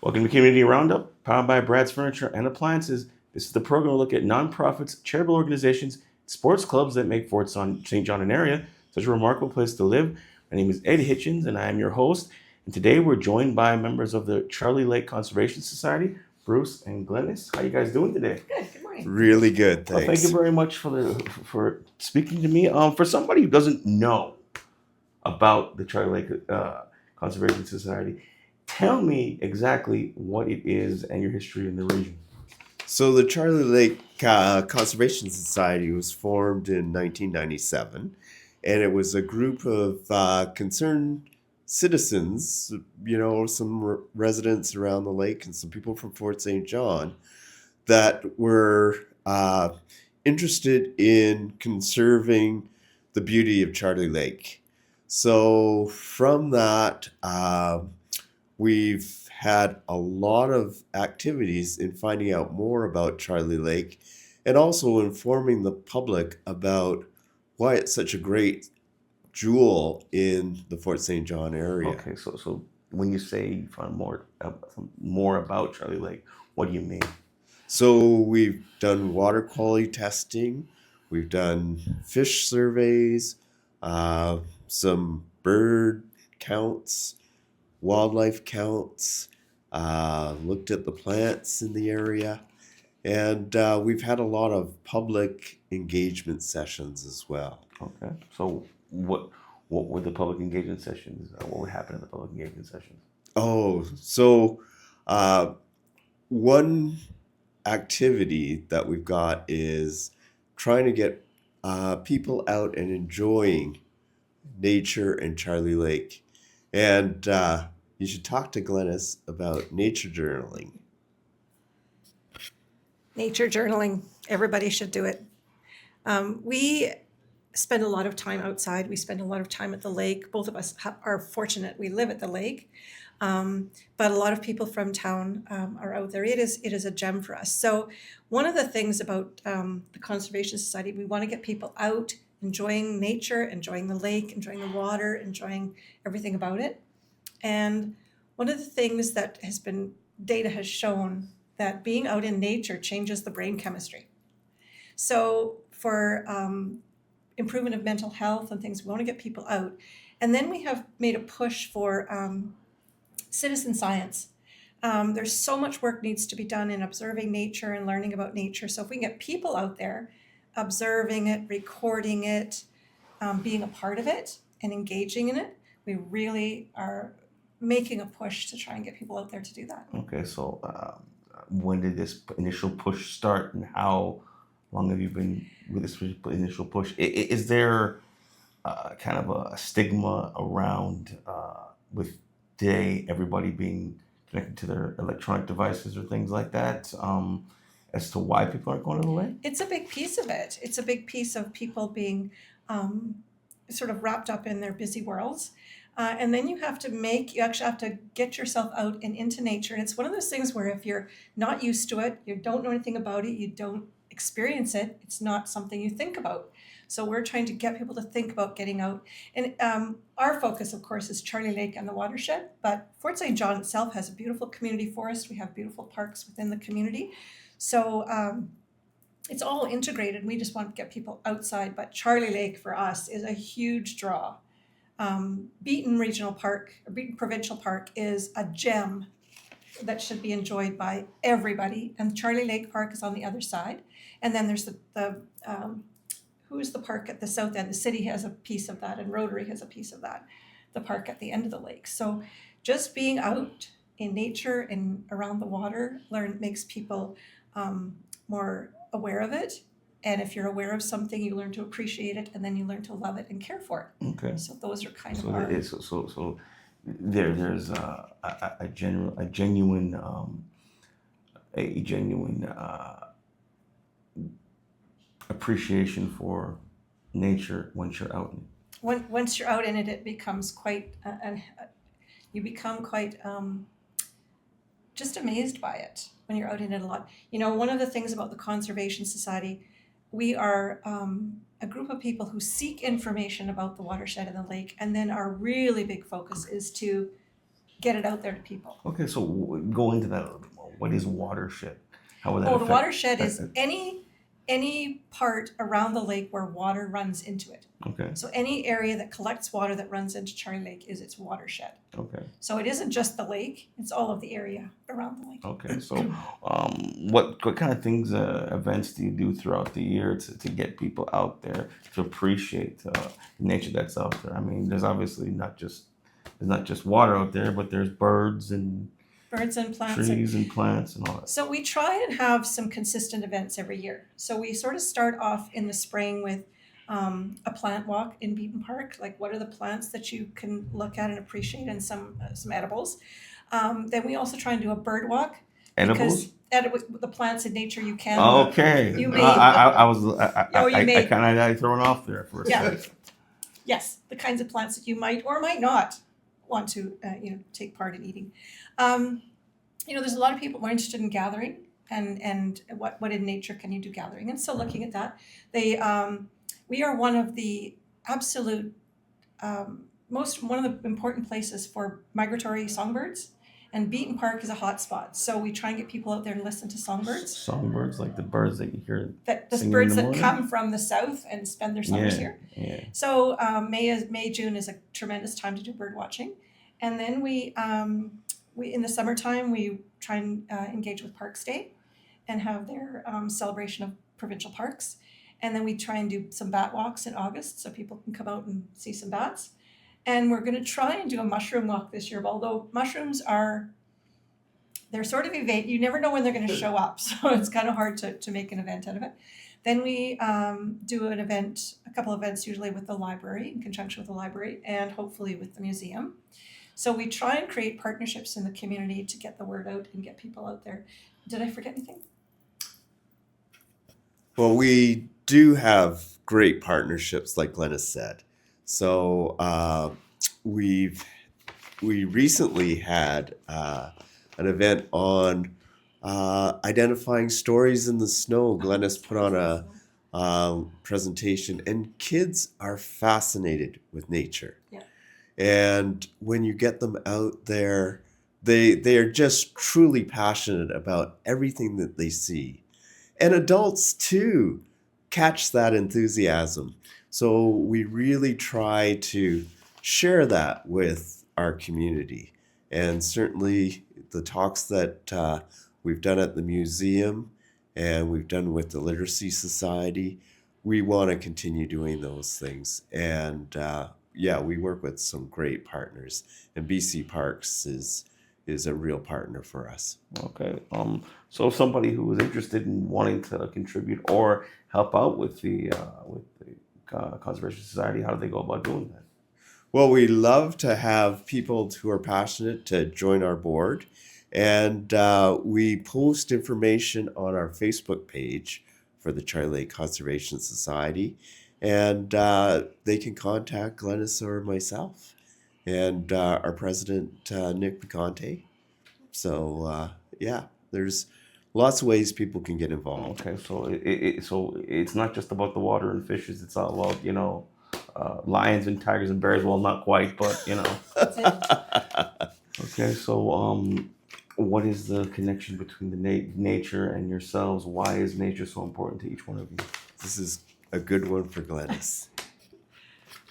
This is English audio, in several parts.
Welcome to Community Roundup, powered by Brad's Furniture and Appliances. This is the program to look at nonprofits, charitable organizations, sports clubs that make Fort St. John an area such a remarkable place to live. My name is Ed Hitchens, and I am your host. And today we're joined by members of the Charlie Lake Conservation Society, Bruce and Glynnis. How you guys doing today? Good. Good morning. Really good, Well, thank you thanks. very much for speaking to me. For somebody who doesn't know about the Charlie Lake Conservation Society, tell me exactly what it is and your history in the region. So the Charlie Lake Conservation Society was formed in 1997, and it was a group of concerned citizens, some residents around the lake and some people from Fort St. John that were interested in conserving the beauty of Charlie Lake. So from that, we've had a lot of activities in finding out more about Charlie Lake and also informing the public about why it's such a great jewel in the Fort St. John area. Okay, so when you say you found more about Charlie Lake, what do you mean? So we've done water quality testing, we've done fish surveys, some bird counts, wildlife counts, looked at the plants in the area, and we've had a lot of public engagement sessions as well. Okay, so what were the public engagement sessions? What would happen in the public engagement sessions? Oh, so one activity that we've got is trying to get people out and enjoying nature and Charlie Lake. And you should talk to Glynnis about nature journaling. Nature journaling. Everybody should do it. We spend a lot of time outside. We spend a lot of time at the lake. Both of us are fortunate. We live at the lake. But a lot of people from town are out there. It is a gem for us. So one of the things about the Conservation Society, we want to get people out enjoying nature, enjoying the lake, enjoying the water, enjoying everything about it. And one of the things that data has shown that being out in nature changes the brain chemistry. So for improvement of mental health and things, we want to get people out. And then we have made a push for citizen science. There's so much work needs to be done in observing nature and learning about nature. So if we can get people out there observing it, recording it, being a part of it and engaging in it, we really are making a push to try and get people out there to do that. Okay, so when did this initial push start, and how long have you been with this initial push? Is there kind of a stigma around with today everybody being connected to their electronic devices or things like that, as to why people aren't going to the lake? It's a big piece of it. It's a big piece of people being sort of wrapped up in their busy worlds. And then you actually have to get yourself out and into nature. And it's one of those things where if you're not used to it, you don't know anything about it, you don't experience it, it's not something you think about. So we're trying to get people to think about getting out. And our focus, of course, is Charlie Lake and the watershed. But Fort St. John itself has a beautiful community forest. We have beautiful parks within the community. So it's all integrated. We just want to get people outside. But Charlie Lake for us is a huge draw. Beaton Provincial Park is a gem that should be enjoyed by everybody. And Charlie Lake Park is on the other side. And then there's who's the park at the south end? The city has a piece of that, and Rotary has a piece of that, the park at the end of the lake. So just being out in nature and around the water makes people more aware of it. And if you're aware of something, you learn to appreciate it, and then you learn to love it and care for it. Okay. So those are kind of So our... there's a genuine appreciation for nature once you're out. Once you're out in it, it becomes you become quite just amazed by it when you're out in it a lot. One of the things about the Conservation Society, we are a group of people who seek information about the watershed and the lake, and then our really big focus is to get it out there to people. Okay, so go into that a little bit more. What is watershed? How would that Oh, affect? the watershed is that- any part around the lake where water runs into it. Okay, So any area that collects water that runs into Charlie Lake is its watershed. okay, So it isn't just the lake; it's all of the area around the lake. okay. So, what kind of things, events do you do throughout the year to get people out there to appreciate nature that's out there? I mean, there's obviously not just water out there, but there's birds and Birds and plants. trees and plants and all that. So we try and have some consistent events every year. So we sort of start off in the spring with a plant walk in Beaton Park. Like, what are the plants that you can look at and appreciate, and some edibles. Then we also try and do a bird walk. Edibles? Because the plants in nature you can. Okay. You may- I was Oh, you may- I kind of got thrown off there for a Yeah. second. Yes, the kinds of plants that you might or might not want to take part in eating. There's a lot of people more interested in gathering and what in nature can you do gathering, and so looking at that, we are one of the absolute one of the important places for migratory songbirds, and Beaton Park is a hot spot. So we try and get people out there to listen to songbirds. Songbirds, like the birds that you hear. The Singing in birds the that morning? come from the south and spend their summers Yeah, here. yeah. So May, June is a tremendous time to do bird watching, and then we in the summertime we try and engage with Parks Day, and have their celebration of provincial parks, and then we try and do some bat walks in August so people can come out and see some bats, and we're going to try and do a mushroom walk this year. Although mushrooms they're sort of you never know when they're going to show up, so it's kind of hard to make an event out of it. Then we do a couple events usually with the library, in conjunction with the library, and hopefully with the museum. So we try and create partnerships in the community to get the word out and get people out there. Did I forget anything? Well, we do have great partnerships, like Glynnis said. So we recently had an event on identifying stories in the snow. Glynnis put on a presentation, and kids are fascinated with nature. Yeah. And when you get them out there, they are just truly passionate about everything that they see. And adults too catch that enthusiasm. So we really try to share that with our community. And certainly the talks that we've done at the museum and we've done with the Literacy Society, we want to continue doing those things. And we work with some great partners, and BC Parks is a real partner for us. Okay. So somebody who is interested in wanting to contribute or help out with the Conservation Society, how do they go about doing that? Well, we love to have people who are passionate to join our board, and we post information on our Facebook page for the Charlie Lake Conservation Society, and they can contact Glynnis or myself and our president, Nick McConte. So, there's lots of ways people can get involved. Okay, so it's not just about the water and fishes. It's all about lions and tigers and bears. Well, not quite, but That's it. Okay, so what is the connection between the nature and yourselves? Why is nature so important to each one of you? This is a good one for Glynnis.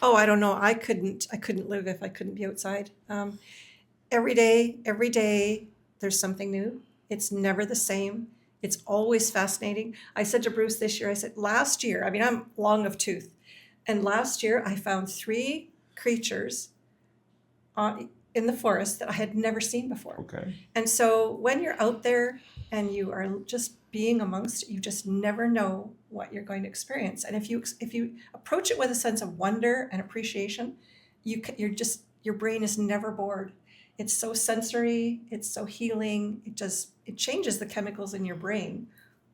Oh, I don't know. I couldn't live if I couldn't be outside. Every day, there's something new. It's never the same. It's always fascinating. I said to Bruce this year, I said, last year, I mean, I'm long of tooth, and last year I found 3 creatures in the forest that I had never seen before. Okay. And so when you're out there and you are just being amongst it, you just never know what you're going to experience. And if you approach it with a sense of wonder and appreciation, your brain is never bored. It's so sensory, it's so healing. It changes the chemicals in your brain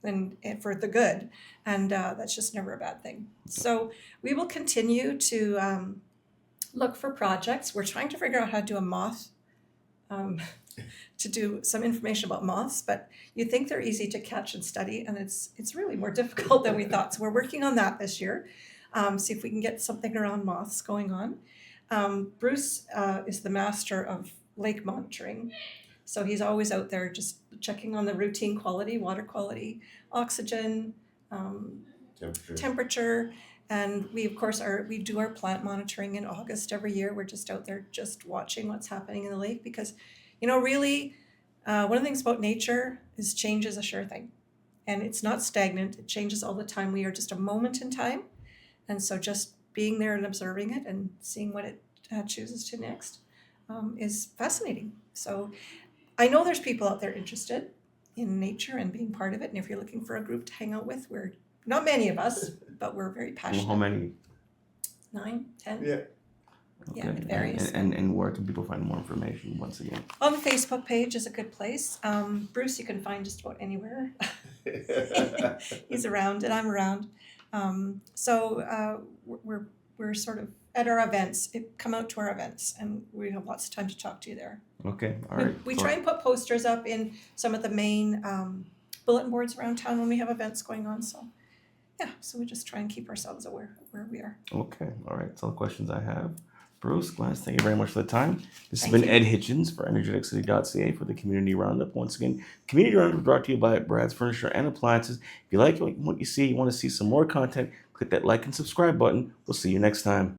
and for the good, and that's just never a bad thing. So we will continue to look for projects. We're trying to figure out how to do a moth, to do some information about moths, but you think they're easy to catch and study, and it's really more difficult than we thought. So we're working on that this year. See if we can get something around moths going on. Bruce is the master of lake monitoring. So he's always out there just checking on the routine quality, water quality, oxygen, temperature. And we, of course, we do our plant monitoring in August every year. We're just out there just watching what's happening in the lake because, really, one of the things about nature is change is a sure thing. And it's not stagnant. It changes all the time. We are just a moment in time. And so just being there and observing it and seeing what it chooses to next is fascinating. So I know there's people out there interested in nature and being part of it. And if you're looking for a group to hang out with, we're not many of us, but we're very passionate. How many? 9, 10? Yeah. Yeah, it varies. And where can people find more information once again? On the Facebook page is a good place. Bruce, you can find just about anywhere. He's around and I'm around. So we're sort of at our events. Come out to our events, and we have lots of time to talk to you there. Okay, all right. We try and put posters up in some of the main bulletin boards around town when we have events going on. So, yeah, so we just try and keep ourselves aware of where we are. Okay, all right. That's all the questions I have. Bruce, Glynnis, thank you very much for the time. This has Thank been you. Ed Hitchens for EnergeticCity.ca for the Community Roundup. Once again, Community Roundup is brought to you by Brad's Furniture and Appliances. If you like what you see, you want to see some more content, click that like and subscribe button. We'll see you next time.